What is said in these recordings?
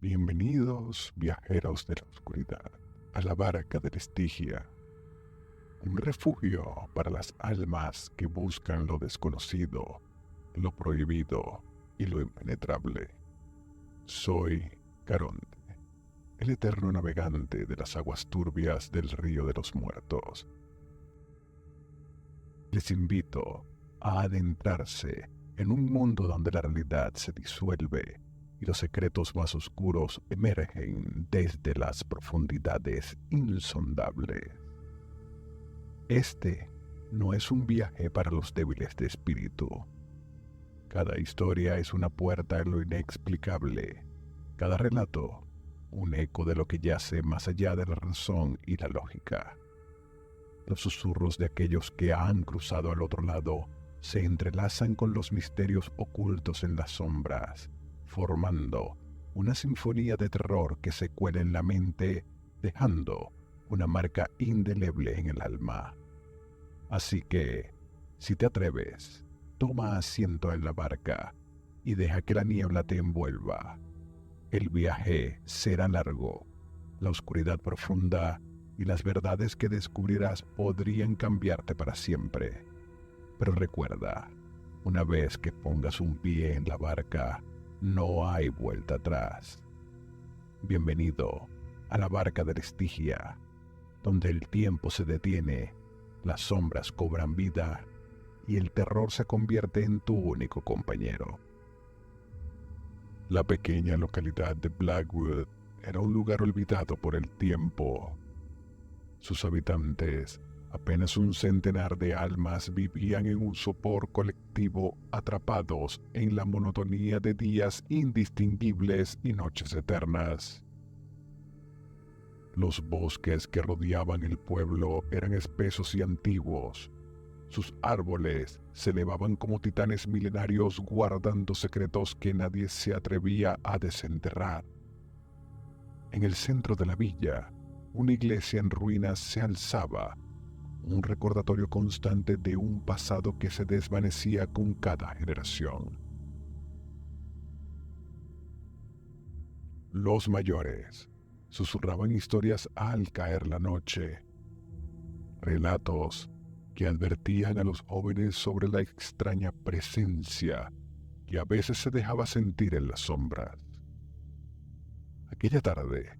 Bienvenidos, viajeros de la oscuridad, a la barca de la Estigia, un refugio para las almas que buscan lo desconocido, lo prohibido y lo impenetrable. Soy Caronte, el eterno navegante de las aguas turbias del río de los muertos. Les invito a adentrarse en un mundo donde la realidad se disuelve y los secretos más oscuros emergen desde las profundidades insondables. Este no es un viaje para los débiles de espíritu. Cada historia es una puerta en lo inexplicable, cada relato un eco de lo que yace más allá de la razón y la lógica. Los susurros de aquellos que han cruzado al otro lado se entrelazan con los misterios ocultos en las sombras, formando una sinfonía de terror que se cuela en la mente, dejando una marca indeleble en el alma. Así que, si te atreves, toma asiento en la barca y deja que la niebla te envuelva. El viaje será largo, la oscuridad profunda y las verdades que descubrirás podrían cambiarte para siempre. Pero recuerda, una vez que pongas un pie en la barca, no hay vuelta atrás. Bienvenido a la barca de la Estigia, donde el tiempo se detiene, las sombras cobran vida y el terror se convierte en tu único compañero. La pequeña localidad de Blackwood era un lugar olvidado por el tiempo. Sus habitantes, apenas un centenar de almas, vivían en un sopor colectivo, atrapados en la monotonía de días indistinguibles y noches eternas. Los bosques que rodeaban el pueblo eran espesos y antiguos. Sus árboles se elevaban como titanes milenarios, guardando secretos que nadie se atrevía a desenterrar. En el centro de la villa, una iglesia en ruinas se alzaba, un recordatorio constante de un pasado que se desvanecía con cada generación. Los mayores susurraban historias al caer la noche, relatos que advertían a los jóvenes sobre la extraña presencia que a veces se dejaba sentir en las sombras. Aquella tarde,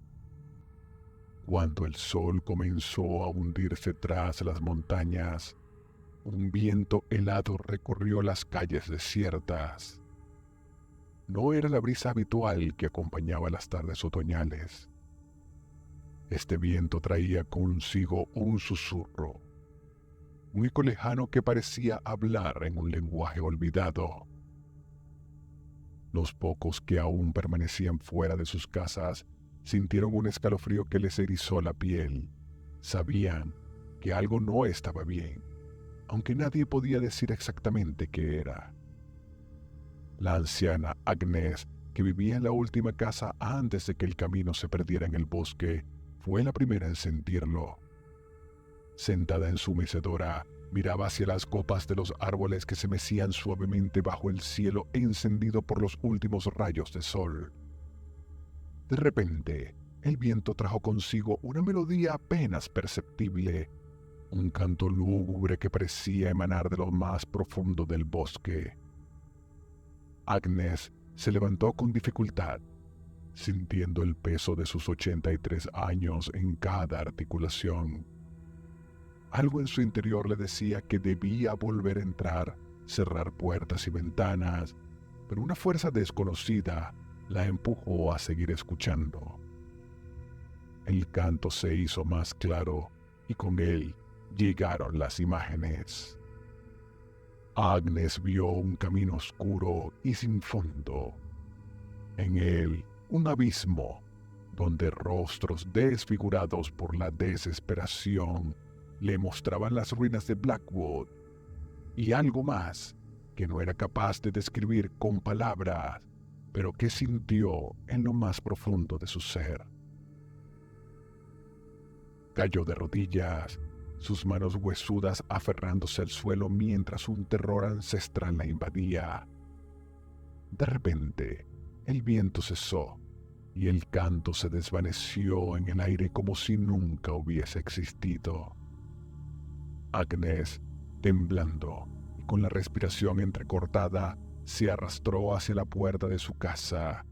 cuando el sol comenzó a hundirse tras las montañas, un viento helado recorrió las calles desiertas. No era la brisa habitual que acompañaba las tardes otoñales. Este viento traía consigo un susurro, un eco lejano que parecía hablar en un lenguaje olvidado. Los pocos que aún permanecían fuera de sus casas sintieron un escalofrío que les erizó la piel. Sabían que algo no estaba bien, aunque nadie podía decir exactamente qué era. La anciana Agnes, que vivía en la última casa antes de que el camino se perdiera en el bosque, fue la primera en sentirlo. Sentada en su mecedora, miraba hacia las copas de los árboles que se mecían suavemente bajo el cielo encendido por los últimos rayos de sol. De repente, el viento trajo consigo una melodía apenas perceptible, un canto lúgubre que parecía emanar de lo más profundo del bosque. Agnes se levantó con dificultad, sintiendo el peso de sus 83 años en cada articulación. Algo en su interior le decía que debía volver a entrar, cerrar puertas y ventanas, pero una fuerza desconocida la empujó a seguir escuchando. El canto se hizo más claro y con él llegaron las imágenes. Agnes vio un camino oscuro y sin fondo. En él, un abismo, donde rostros desfigurados por la desesperación le mostraban las ruinas de Blackwood y algo más que no era capaz de describir con palabras, pero que sintió en lo más profundo de su ser. Cayó de rodillas, sus manos huesudas aferrándose al suelo mientras un terror ancestral la invadía. De repente, el viento cesó y el canto se desvaneció en el aire como si nunca hubiese existido. Agnes, temblando y con la respiración entrecortada, se arrastró hacia la puerta de su casa.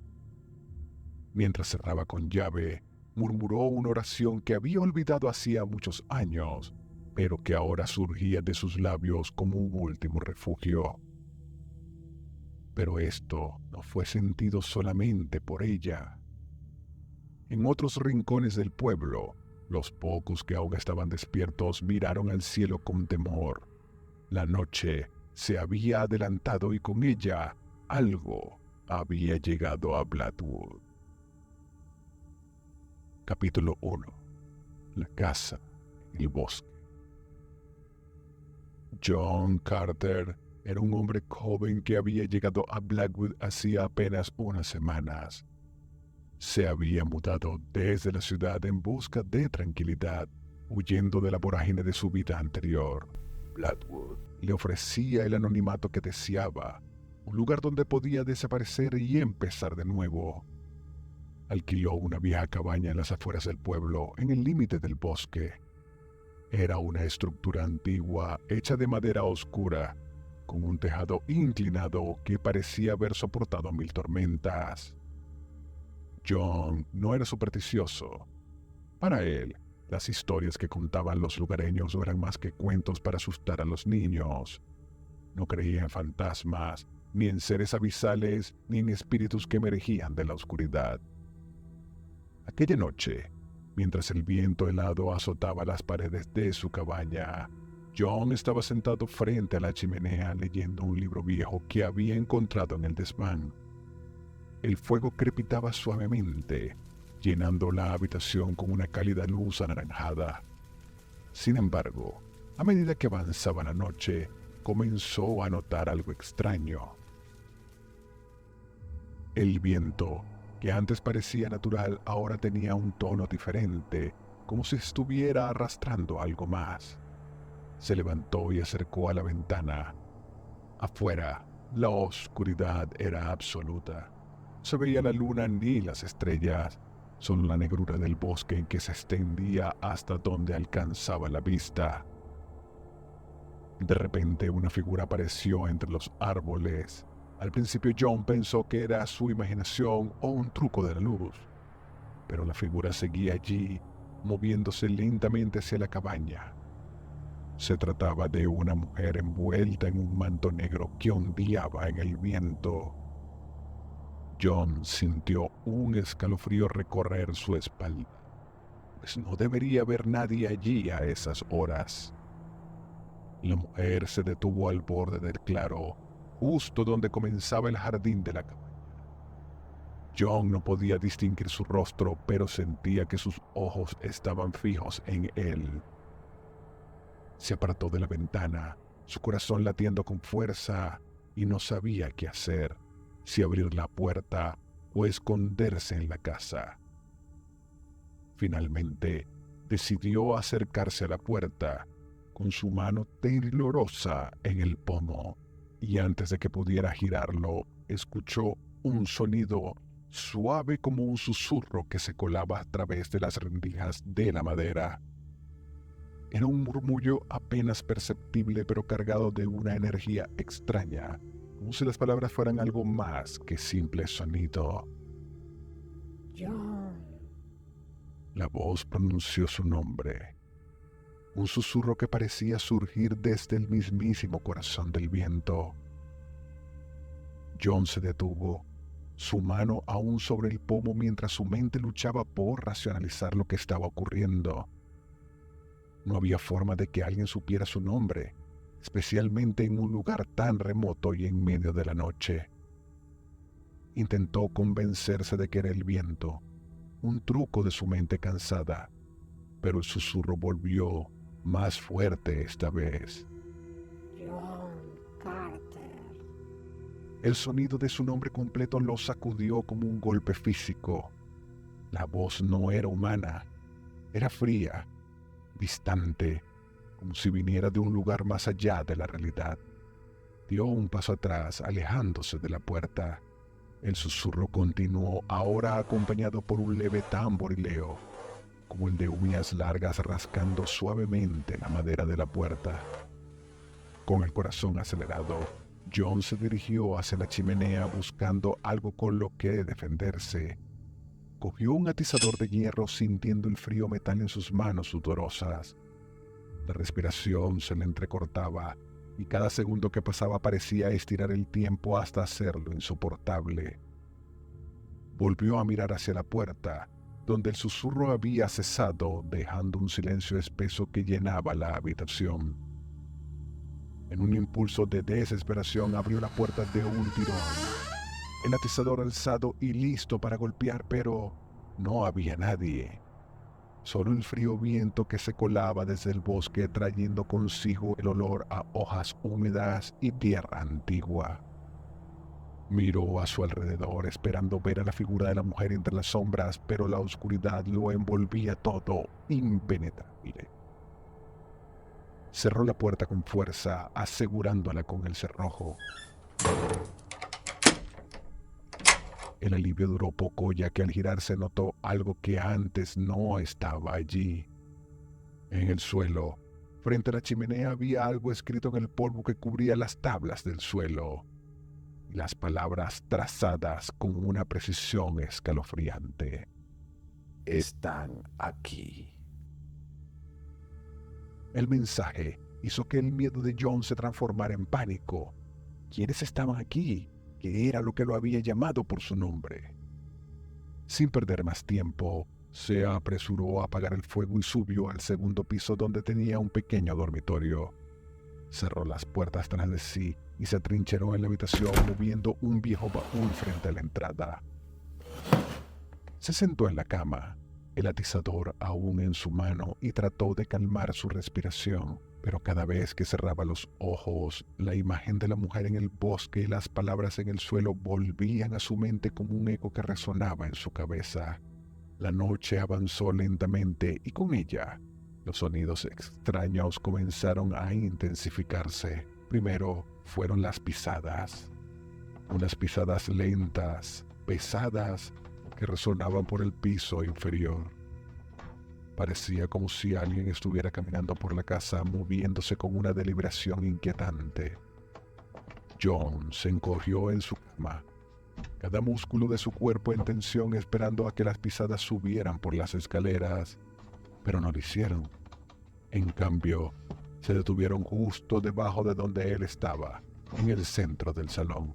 Mientras cerraba con llave, murmuró una oración que había olvidado hacía muchos años, pero que ahora surgía de sus labios como un último refugio. Pero esto no fue sentido solamente por ella. En otros rincones del pueblo, los pocos que aún estaban despiertos miraron al cielo con temor. La noche se había adelantado y con ella algo había llegado a Blackwood. Capítulo 1. La casa en el bosque. John Carter era un hombre joven que había llegado a Blackwood hacía apenas unas semanas. Se había mudado desde la ciudad en busca de tranquilidad, huyendo de la vorágine de su vida anterior. Blackwood le ofrecía el anonimato que deseaba, un lugar donde podía desaparecer y empezar de nuevo. Alquiló una vieja cabaña en las afueras del pueblo, en el límite del bosque. Era una estructura antigua, hecha de madera oscura, con un tejado inclinado que parecía haber soportado 1000 tormentas. John no era supersticioso. Para él, las historias que contaban los lugareños no eran más que cuentos para asustar a los niños. No creía en fantasmas, ni en seres abisales, ni en espíritus que emergían de la oscuridad. Aquella noche, mientras el viento helado azotaba las paredes de su cabaña, John estaba sentado frente a la chimenea leyendo un libro viejo que había encontrado en el desván. El fuego crepitaba suavemente, llenando la habitación con una cálida luz anaranjada. Sin embargo, a medida que avanzaba la noche, comenzó a notar algo extraño. El viento, que antes parecía natural, ahora tenía un tono diferente, como si estuviera arrastrando algo más. Se levantó y acercó a la ventana. Afuera, la oscuridad era absoluta. No se veía la luna ni las estrellas, solo la negrura del bosque en que se extendía hasta donde alcanzaba la vista. De repente una figura apareció entre los árboles. Al principio John pensó que era su imaginación o un truco de la luz, pero la figura seguía allí, moviéndose lentamente hacia la cabaña. Se trataba de una mujer envuelta en un manto negro que ondeaba en el viento. John sintió un escalofrío recorrer su espalda, pues no debería haber nadie allí a esas horas. La mujer se detuvo al borde del claro, justo donde comenzaba el jardín de la cabaña. John no podía distinguir su rostro, pero sentía que sus ojos estaban fijos en él. Se apartó de la ventana, su corazón latiendo con fuerza, y no sabía qué hacer, si abrir la puerta o esconderse en la casa. Finalmente, decidió acercarse a la puerta, con su mano temblorosa en el pomo, y antes de que pudiera girarlo, escuchó un sonido suave como un susurro que se colaba a través de las rendijas de la madera. Era un murmullo apenas perceptible, pero cargado de una energía extraña, como si las palabras fueran algo más que simple sonido. John. La voz pronunció su nombre, un susurro que parecía surgir desde el mismísimo corazón del viento. John se detuvo, su mano aún sobre el pomo mientras su mente luchaba por racionalizar lo que estaba ocurriendo. No había forma de que alguien supiera su nombre, especialmente en un lugar tan remoto y en medio de la noche. Intentó convencerse de que era el viento, un truco de su mente cansada, pero el susurro volvió más fuerte esta vez. John Carter. El sonido de su nombre completo lo sacudió como un golpe físico. La voz no era humana, era fría, distante, como si viniera de un lugar más allá de la realidad. Dio un paso atrás, alejándose de la puerta. El susurro continuó, ahora acompañado por un leve tamborileo, como el de uñas largas rascando suavemente la madera de la puerta. Con el corazón acelerado, John se dirigió hacia la chimenea buscando algo con lo que defenderse. Cogió un atizador de hierro sintiendo el frío metal en sus manos sudorosas. La respiración se le entrecortaba y cada segundo que pasaba parecía estirar el tiempo hasta hacerlo insoportable. Volvió a mirar hacia la puerta, donde el susurro había cesado, dejando un silencio espeso que llenaba la habitación. En un impulso de desesperación abrió la puerta de un tirón, el atizador alzado y listo para golpear, pero no había nadie. Solo el frío viento que se colaba desde el bosque trayendo consigo el olor a hojas húmedas y tierra antigua. Miró a su alrededor esperando ver a la figura de la mujer entre las sombras, pero la oscuridad lo envolvía todo, impenetrable. Cerró la puerta con fuerza, asegurándola con el cerrojo. El alivio duró poco, ya que al girarse notó algo que antes no estaba allí. En el suelo, frente a la chimenea, había algo escrito en el polvo que cubría las tablas del suelo, y las palabras trazadas con una precisión escalofriante. Están aquí. El mensaje hizo que el miedo de John se transformara en pánico. ¿Quiénes estaban aquí? ¿Qué era lo que lo había llamado por su nombre? Sin perder más tiempo, se apresuró a apagar el fuego y subió al segundo piso donde tenía un pequeño dormitorio. Cerró las puertas tras de sí y se atrincheró en la habitación moviendo un viejo baúl frente a la entrada. Se sentó en la cama, el atizador aún en su mano, y trató de calmar su respiración, pero cada vez que cerraba los ojos, la imagen de la mujer en el bosque y las palabras en el suelo volvían a su mente como un eco que resonaba en su cabeza. La noche avanzó lentamente y con ella, los sonidos extraños comenzaron a intensificarse. Primero fueron las pisadas, unas pisadas lentas, pesadas, que resonaban por el piso inferior. Parecía como si alguien estuviera caminando por la casa, moviéndose con una deliberación inquietante. John se encogió en su cama, cada músculo de su cuerpo en tensión, esperando a que las pisadas subieran por las escaleras, pero no lo hicieron. En cambio, se detuvieron justo debajo de donde él estaba, en el centro del salón.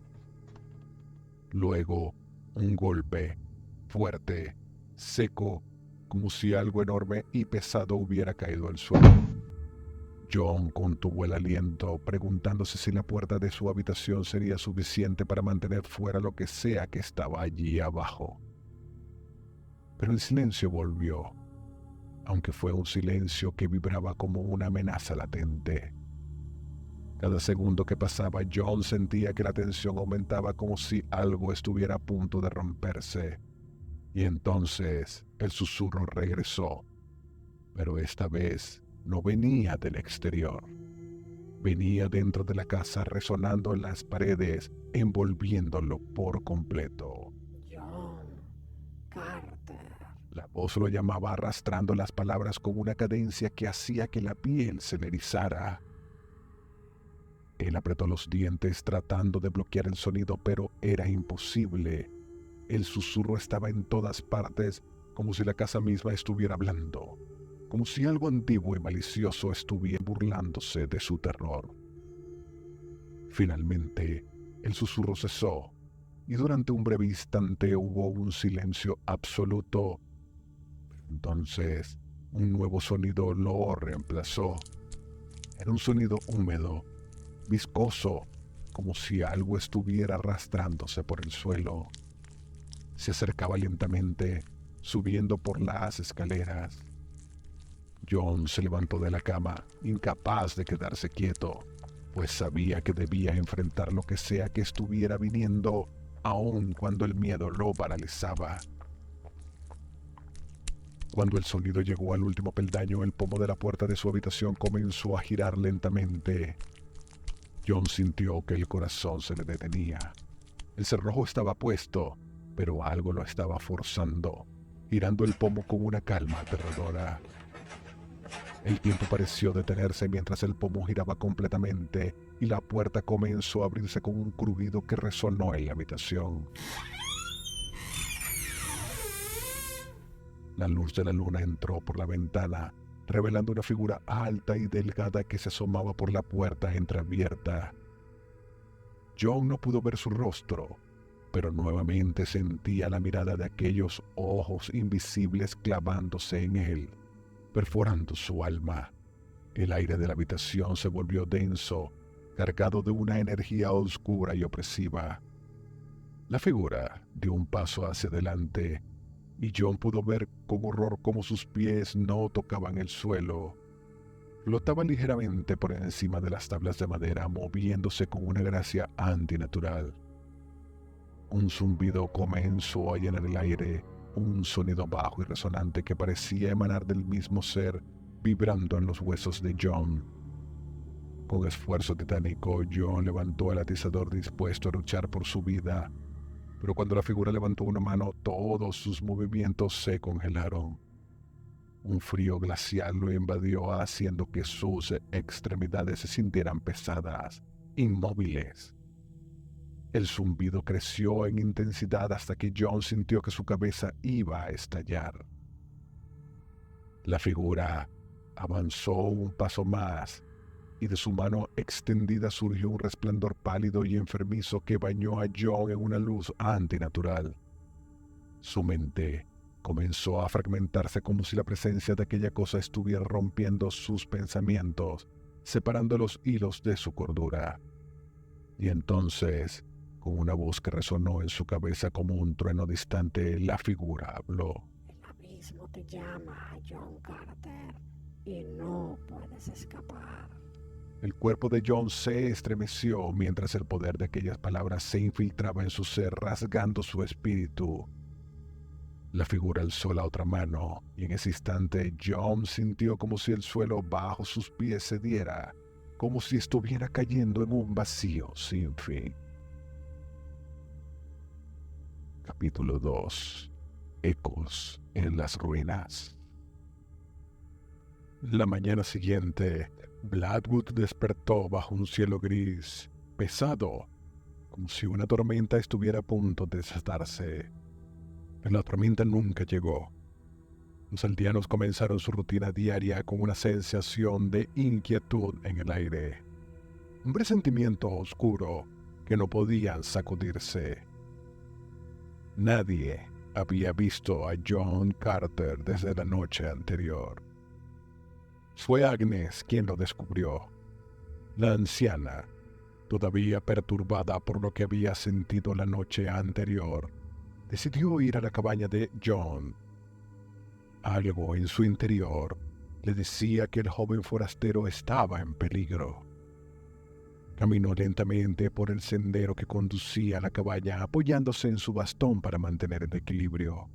Luego, un golpe, fuerte, seco, como si algo enorme y pesado hubiera caído al suelo. John contuvo el aliento, preguntándose si la puerta de su habitación sería suficiente para mantener fuera lo que sea que estaba allí abajo. Pero el silencio volvió, aunque fue un silencio que vibraba como una amenaza latente. Cada segundo que pasaba, John sentía que la tensión aumentaba como si algo estuviera a punto de romperse. Y entonces el susurro regresó, pero esta vez no venía del exterior. Venía dentro de la casa, resonando en las paredes, envolviéndolo por completo. John Carter. La voz lo llamaba, arrastrando las palabras con una cadencia que hacía que la piel se le erizara. Él apretó los dientes tratando de bloquear el sonido, pero era imposible. El susurro estaba en todas partes, como si la casa misma estuviera hablando, como si algo antiguo y malicioso estuviera burlándose de su terror. Finalmente, el susurro cesó, y durante un breve instante hubo un silencio absoluto. Entonces, un nuevo sonido lo reemplazó. Era un sonido húmedo, viscoso, como si algo estuviera arrastrándose por el suelo. Se acercaba lentamente, subiendo por las escaleras. John se levantó de la cama, incapaz de quedarse quieto, pues sabía que debía enfrentar lo que sea que estuviera viniendo, aun cuando el miedo lo paralizaba. Cuando el sonido llegó al último peldaño, el pomo de la puerta de su habitación comenzó a girar lentamente. John sintió que el corazón se le detenía. El cerrojo estaba puesto, pero algo lo estaba forzando, girando el pomo con una calma aterradora. El tiempo pareció detenerse mientras el pomo giraba completamente y la puerta comenzó a abrirse con un crujido que resonó en la habitación. La luz de la luna entró por la ventana, revelando una figura alta y delgada que se asomaba por la puerta entreabierta. John no pudo ver su rostro, pero nuevamente sentía la mirada de aquellos ojos invisibles clavándose en él, perforando su alma. El aire de la habitación se volvió denso, cargado de una energía oscura y opresiva. La figura dio un paso hacia adelante y John pudo ver con horror cómo sus pies no tocaban el suelo. Flotaba ligeramente por encima de las tablas de madera, moviéndose con una gracia antinatural. Un zumbido comenzó a llenar el aire, un sonido bajo y resonante que parecía emanar del mismo ser, vibrando en los huesos de John. Con esfuerzo titánico, John levantó el atizador dispuesto a luchar por su vida, pero cuando la figura levantó una mano, todos sus movimientos se congelaron. Un frío glacial lo invadió, haciendo que sus extremidades se sintieran pesadas, inmóviles. El zumbido creció en intensidad hasta que John sintió que su cabeza iba a estallar. La figura avanzó un paso más y de su mano extendida surgió un resplandor pálido y enfermizo que bañó a John en una luz antinatural. Su mente comenzó a fragmentarse como si la presencia de aquella cosa estuviera rompiendo sus pensamientos, separando los hilos de su cordura. Y entonces, con una voz que resonó en su cabeza como un trueno distante, la figura habló. El abismo te llama, John Carter, y no puedes escapar. El cuerpo de John se estremeció mientras el poder de aquellas palabras se infiltraba en su ser, rasgando su espíritu. La figura alzó la otra mano, y en ese instante John sintió como si el suelo bajo sus pies cediera, como si estuviera cayendo en un vacío sin fin. Capítulo 2. Ecos en las ruinas. La mañana siguiente, Blackwood despertó bajo un cielo gris, pesado, como si una tormenta estuviera a punto de desatarse. Pero la tormenta nunca llegó. Los aldeanos comenzaron su rutina diaria con una sensación de inquietud en el aire, un presentimiento oscuro que no podían sacudirse. Nadie había visto a John Carter desde la noche anterior. Fue Agnes quien lo descubrió. La anciana, todavía perturbada por lo que había sentido la noche anterior, decidió ir a la cabaña de John. Algo en su interior le decía que el joven forastero estaba en peligro. Caminó lentamente por el sendero que conducía a la cabaña, apoyándose en su bastón para mantener el equilibrio.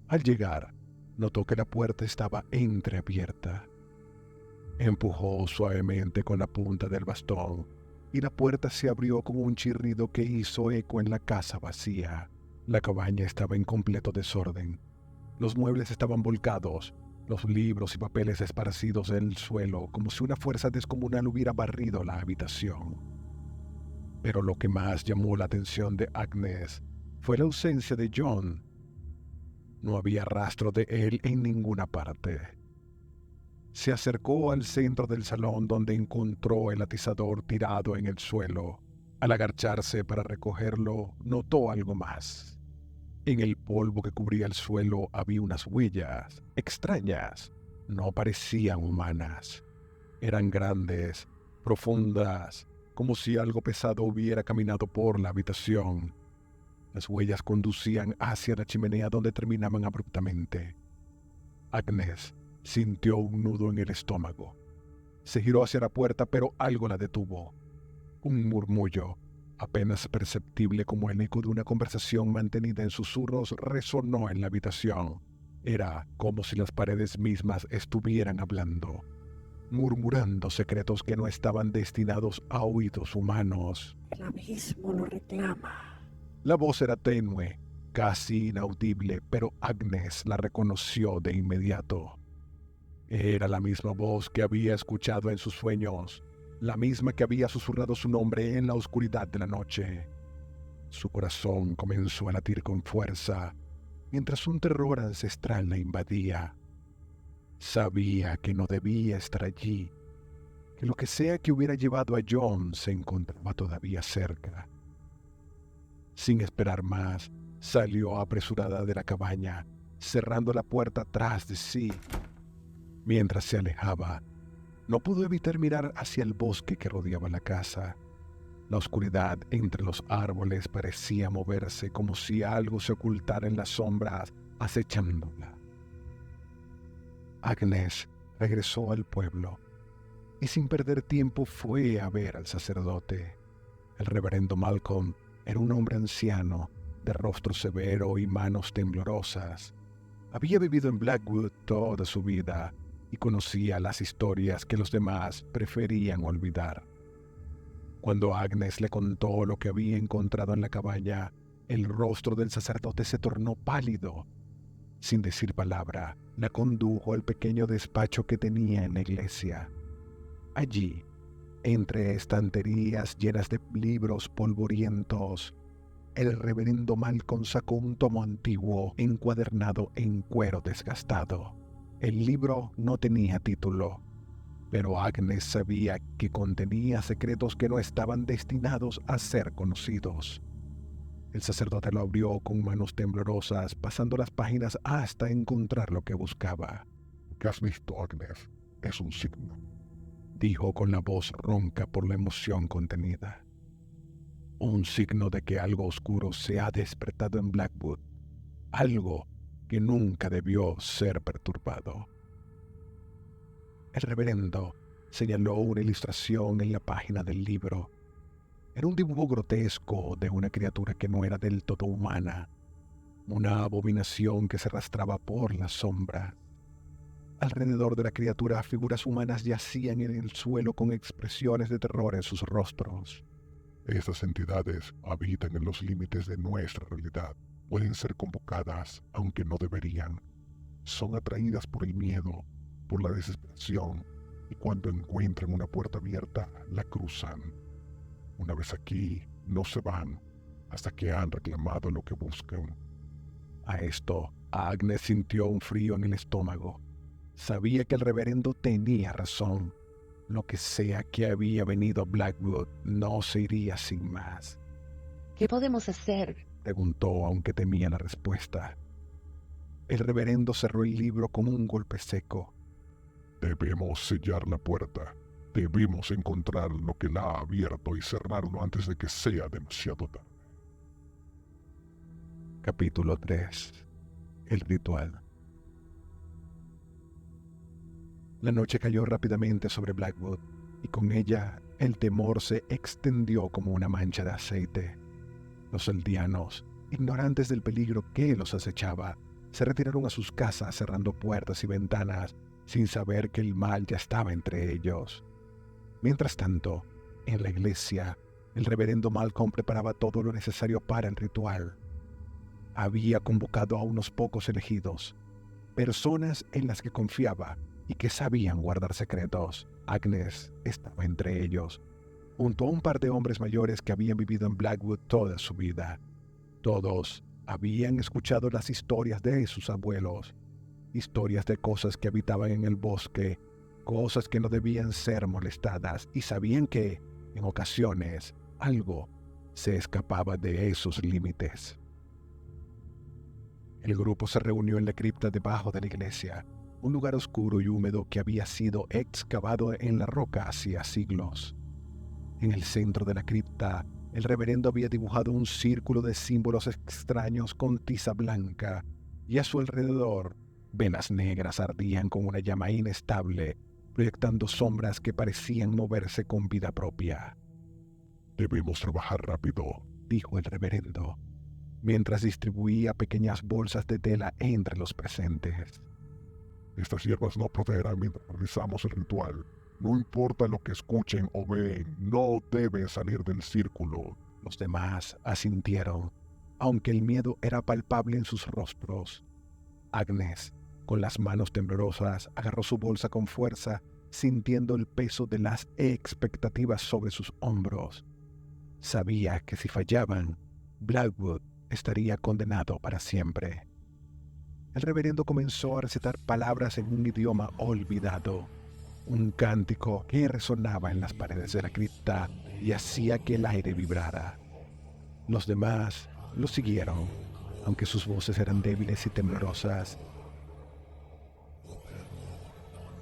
Al llegar, notó que la puerta estaba entreabierta. Empujó suavemente con la punta del bastón y la puerta se abrió con un chirrido que hizo eco en la casa vacía. La cabaña estaba en completo desorden. Los muebles estaban volcados, los libros y papeles esparcidos en el suelo, como si una fuerza descomunal hubiera barrido la habitación. Pero lo que más llamó la atención de Agnes fue la ausencia de John. No había rastro de él en ninguna parte. Se acercó al centro del salón donde encontró el atizador tirado en el suelo. Al agacharse para recogerlo, notó algo más. En el polvo que cubría el suelo había unas huellas extrañas. No parecían humanas. Eran grandes, profundas, como si algo pesado hubiera caminado por la habitación. Las huellas conducían hacia la chimenea donde terminaban abruptamente. Agnes sintió un nudo en el estómago. Se giró hacia la puerta, pero algo la detuvo. Un murmullo, apenas perceptible como el eco de una conversación mantenida en susurros, resonó en la habitación. Era como si las paredes mismas estuvieran hablando, murmurando secretos que no estaban destinados a oídos humanos. El abismo lo reclama. La voz era tenue, casi inaudible, pero Agnes la reconoció de inmediato. Era la misma voz que había escuchado en sus sueños, la misma que había susurrado su nombre en la oscuridad de la noche. Su corazón comenzó a latir con fuerza, mientras un terror ancestral la invadía. Sabía que no debía estar allí, que lo que sea que hubiera llevado a John se encontraba todavía cerca. Sin esperar más, salió apresurada de la cabaña, cerrando la puerta tras de sí. Mientras se alejaba, no pudo evitar mirar hacia el bosque que rodeaba la casa. La oscuridad entre los árboles parecía moverse como si algo se ocultara en las sombras, acechándola. Agnes regresó al pueblo y sin perder tiempo fue a ver al sacerdote. El reverendo Malcolm era un hombre anciano, de rostro severo y manos temblorosas. Había vivido en Blackwood toda su vida y conocía las historias que los demás preferían olvidar. Cuando Agnes le contó lo que había encontrado en la cabaña, el rostro del sacerdote se tornó pálido. Sin decir palabra, la condujo al pequeño despacho que tenía en la iglesia. Allí, entre estanterías llenas de libros polvorientos, el reverendo Malcolm sacó un tomo antiguo encuadernado en cuero desgastado. El libro no tenía título, pero Agnes sabía que contenía secretos que no estaban destinados a ser conocidos. El sacerdote lo abrió con manos temblorosas, pasando las páginas hasta encontrar lo que buscaba. ¿Qué has visto, Agnes? Es un signo, dijo con la voz ronca por la emoción contenida. Un signo de que algo oscuro se ha despertado en Blackwood, algo que nunca debió ser perturbado. El reverendo señaló una ilustración en la página del libro. Era un dibujo grotesco de una criatura que no era del todo humana, una abominación que se arrastraba por la sombra. Alrededor de la criatura, figuras humanas yacían en el suelo con expresiones de terror en sus rostros. Estas entidades habitan en los límites de nuestra realidad. Pueden ser convocadas, aunque no deberían. Son atraídas por el miedo, por la desesperación, y cuando encuentran una puerta abierta, la cruzan. Una vez aquí, no se van hasta que han reclamado lo que buscan. A esto, Agnes sintió un frío en el estómago. Sabía que el reverendo tenía razón. Lo que sea que había venido a Blackwood no se iría sin más. ¿Qué podemos hacer?, preguntó, aunque temía la respuesta. El reverendo cerró el libro con un golpe seco. Debemos sellar la puerta. Debemos encontrar lo que la ha abierto y cerrarlo antes de que sea demasiado tarde. Capítulo 3. El ritual. La noche cayó rápidamente sobre Blackwood, y con ella el temor se extendió como una mancha de aceite. Los aldeanos, ignorantes del peligro que los acechaba, se retiraron a sus casas cerrando puertas y ventanas, sin saber que el mal ya estaba entre ellos. Mientras tanto, en la iglesia, el reverendo Malcolm preparaba todo lo necesario para el ritual. Había convocado a unos pocos elegidos, personas en las que confiaba y que sabían guardar secretos. Agnes estaba entre ellos, junto a un par de hombres mayores que habían vivido en Blackwood toda su vida. Todos habían escuchado las historias de sus abuelos, historias de cosas que habitaban en el bosque, cosas que no debían ser molestadas, y sabían que, en ocasiones, algo se escapaba de esos límites. El grupo se reunió en la cripta debajo de la iglesia, un lugar oscuro y húmedo que había sido excavado en la roca hacía siglos. En el centro de la cripta, el reverendo había dibujado un círculo de símbolos extraños con tiza blanca, y a su alrededor, velas negras ardían con una llama inestable, proyectando sombras que parecían moverse con vida propia. Debemos trabajar rápido, dijo el reverendo, mientras distribuía pequeñas bolsas de tela entre los presentes. Estas hierbas no protegerán mientras realizamos el ritual. No importa lo que escuchen o ven, no deben salir del círculo. Los demás asintieron, aunque el miedo era palpable en sus rostros. Agnes, con las manos temblorosas, agarró su bolsa con fuerza, sintiendo el peso de las expectativas sobre sus hombros. Sabía que si fallaban, Blackwood estaría condenado para siempre. El reverendo comenzó a recitar palabras en un idioma olvidado, un cántico que resonaba en las paredes de la cripta y hacía que el aire vibrara. Los demás lo siguieron, aunque sus voces eran débiles y temblorosas.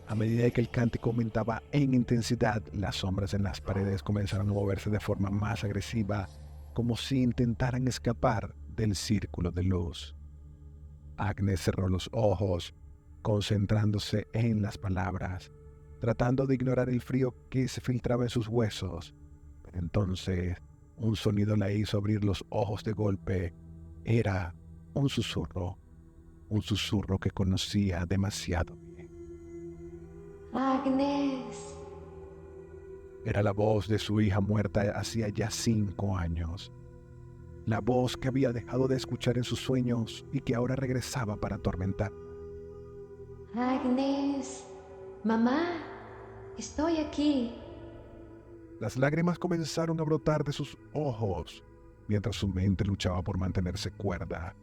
A medida que el cántico aumentaba en intensidad, las sombras en las paredes comenzaron a moverse de forma más agresiva, como si intentaran escapar del círculo de luz. Agnes cerró los ojos, concentrándose en las palabras, tratando de ignorar el frío que se filtraba en sus huesos. Pero entonces, un sonido la hizo abrir los ojos de golpe. Era un susurro que conocía demasiado bien. Agnes. Era la voz de su hija muerta hacía ya 5 años. La voz que había dejado de escuchar en sus sueños y que ahora regresaba para atormentar. Agnes. Mamá. Estoy aquí. Las lágrimas comenzaron a brotar de sus ojos, mientras su mente luchaba por mantenerse cuerda.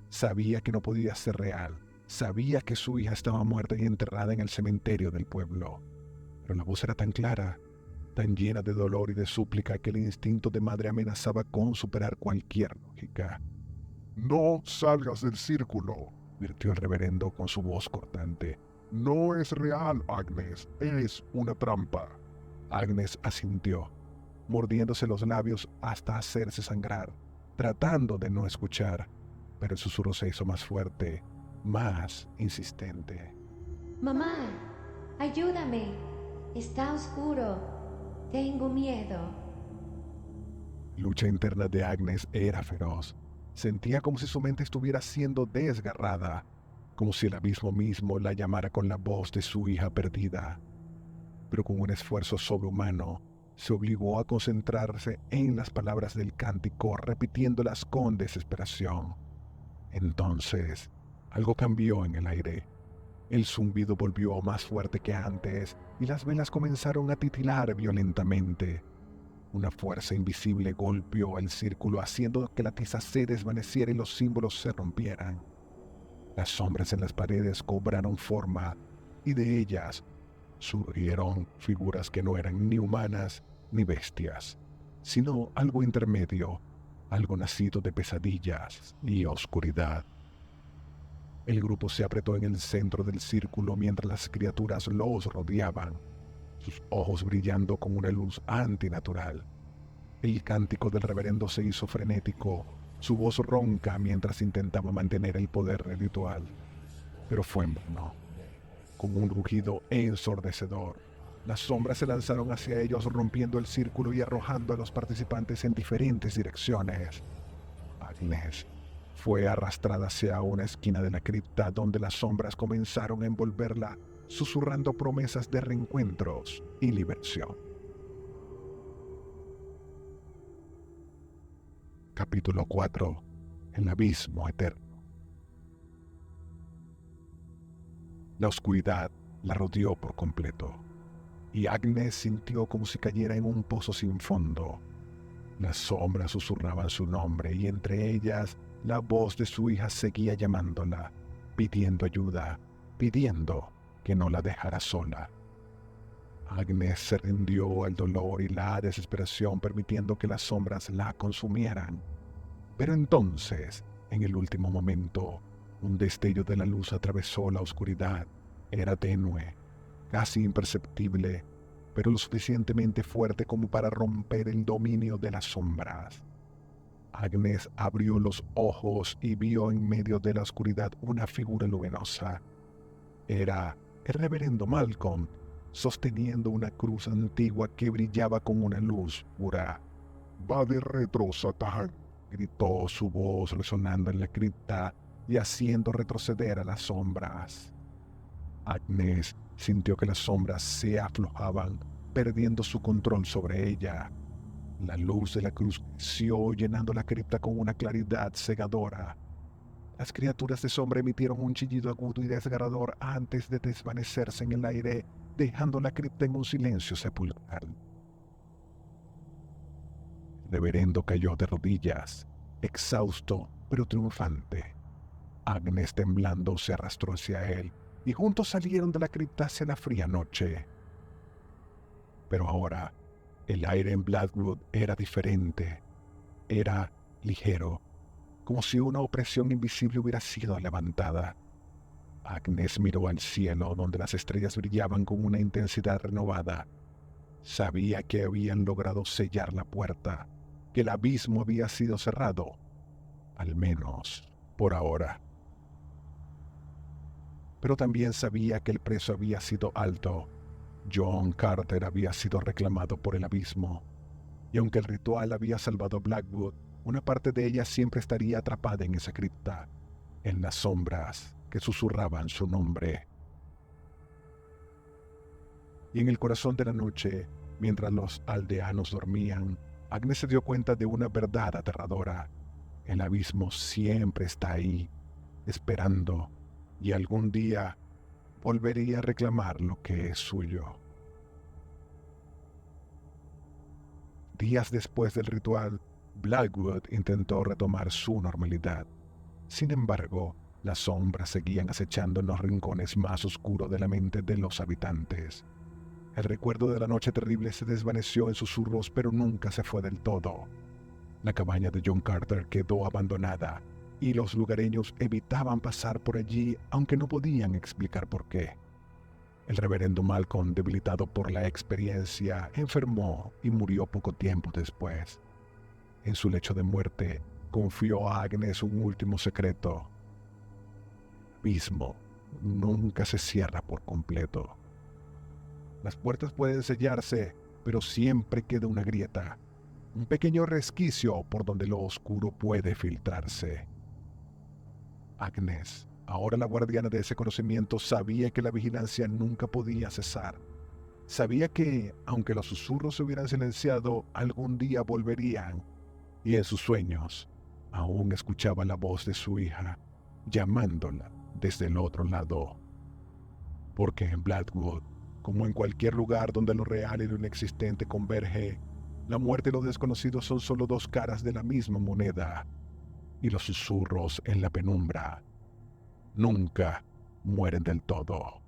Sabía que no podía ser real. Sabía que su hija estaba muerta y enterrada en el cementerio del pueblo. Pero la voz era tan clara, tan llena de dolor y de súplica, que el instinto de madre amenazaba con superar cualquier lógica. No salgas del círculo, Advirtió el reverendo con su voz cortante. no es real, Agnes, es una trampa. Agnes asintió, mordiéndose los labios hasta hacerse sangrar, tratando de no escuchar, pero el susurro se hizo más fuerte, más insistente. Mamá, ayúdame. Está oscuro. Tengo miedo. La lucha interna de Agnes era feroz. Sentía como si su mente estuviera siendo desgarrada, como si el abismo mismo la llamara con la voz de su hija perdida. Pero con un esfuerzo sobrehumano, se obligó a concentrarse en las palabras del cántico, repitiéndolas con desesperación. Entonces, algo cambió en el aire. El zumbido volvió más fuerte que antes y las velas comenzaron a titilar violentamente. Una fuerza invisible golpeó el círculo, haciendo que la tiza se desvaneciera y los símbolos se rompieran. Las sombras en las paredes cobraron forma y de ellas surgieron figuras que no eran ni humanas ni bestias, sino algo intermedio, algo nacido de pesadillas y oscuridad. El grupo se apretó en el centro del círculo mientras las criaturas los rodeaban, sus ojos brillando con una luz antinatural. El cántico del reverendo se hizo frenético, su voz ronca mientras intentaba mantener el poder ritual. Pero fue en vano. Con un rugido ensordecedor, las sombras se lanzaron hacia ellos, rompiendo el círculo y arrojando a los participantes en diferentes direcciones. Agnes fue arrastrada hacia una esquina de la cripta donde las sombras comenzaron a envolverla, susurrando promesas de reencuentros y liberación. Capítulo 4. El abismo eterno. La oscuridad la rodeó por completo, y Agnes sintió como si cayera en un pozo sin fondo. Las sombras susurraban su nombre y entre ellas la voz de su hija seguía llamándola, pidiendo ayuda, pidiendo que no la dejara sola. Agnes se rindió al dolor y la desesperación, permitiendo que las sombras la consumieran. Pero entonces, en el último momento, un destello de la luz atravesó la oscuridad. Era tenue, casi imperceptible, pero lo suficientemente fuerte como para romper el dominio de las sombras. Agnes abrió los ojos y vio en medio de la oscuridad una figura luminosa. Era el reverendo Malcolm, sosteniendo una cruz antigua que brillaba con una luz pura. Va de retro, Satán, Gritó su voz resonando en la cripta y haciendo retroceder a las sombras. Agnes sintió que las sombras se aflojaban, perdiendo su control sobre ella. La luz de la cruz creció, llenando la cripta con una claridad cegadora. Las criaturas de sombra emitieron un chillido agudo y desgarrador antes de desvanecerse en el aire, dejando la cripta en un silencio sepulcral. El reverendo cayó de rodillas, exhausto pero triunfante. Agnes, temblando, se arrastró hacia él y juntos salieron de la cripta hacia la fría noche. Pero ahora, el aire en Blackwood era diferente. Era ligero, como si una opresión invisible hubiera sido levantada. Agnes miró al cielo, donde las estrellas brillaban con una intensidad renovada. Sabía que habían logrado sellar la puerta, que el abismo había sido cerrado, al menos por ahora. Pero también sabía que el precio había sido alto. John Carter había sido reclamado por el abismo, y aunque el ritual había salvado Blackwood, una parte de ella siempre estaría atrapada en esa cripta, en las sombras que susurraban su nombre. Y en el corazón de la noche, mientras los aldeanos dormían, Agnes se dio cuenta de una verdad aterradora. El abismo siempre está ahí, esperando, y algún día volvería a reclamar lo que es suyo. Días después del ritual, Blackwood intentó retomar su normalidad. Sin embargo, las sombras seguían acechando en los rincones más oscuros de la mente de los habitantes. El recuerdo de la noche terrible se desvaneció en susurros, pero nunca se fue del todo. La cabaña de John Carter quedó abandonada, y los lugareños evitaban pasar por allí, aunque no podían explicar por qué. El reverendo Malcolm, debilitado por la experiencia, enfermó y murió poco tiempo después. En su lecho de muerte, confió a Agnes un último secreto. El abismo nunca se cierra por completo. Las puertas pueden sellarse, pero siempre queda una grieta, un pequeño resquicio por donde lo oscuro puede filtrarse. Agnes, ahora la guardiana de ese conocimiento, sabía que la vigilancia nunca podía cesar. Sabía que, aunque los susurros se hubieran silenciado, algún día volverían, y en sus sueños aún escuchaba la voz de su hija, llamándola desde el otro lado. Porque en Blackwood, como en cualquier lugar donde lo real y lo inexistente converge, la muerte y lo desconocido son solo dos caras de la misma moneda, y los susurros en la penumbra nunca mueren del todo.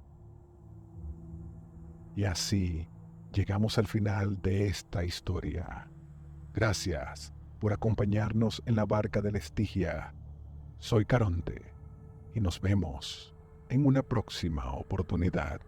Y así llegamos al final de esta historia. Gracias por acompañarnos en la barca de la Estigia. Soy Caronte y nos vemos en una próxima oportunidad.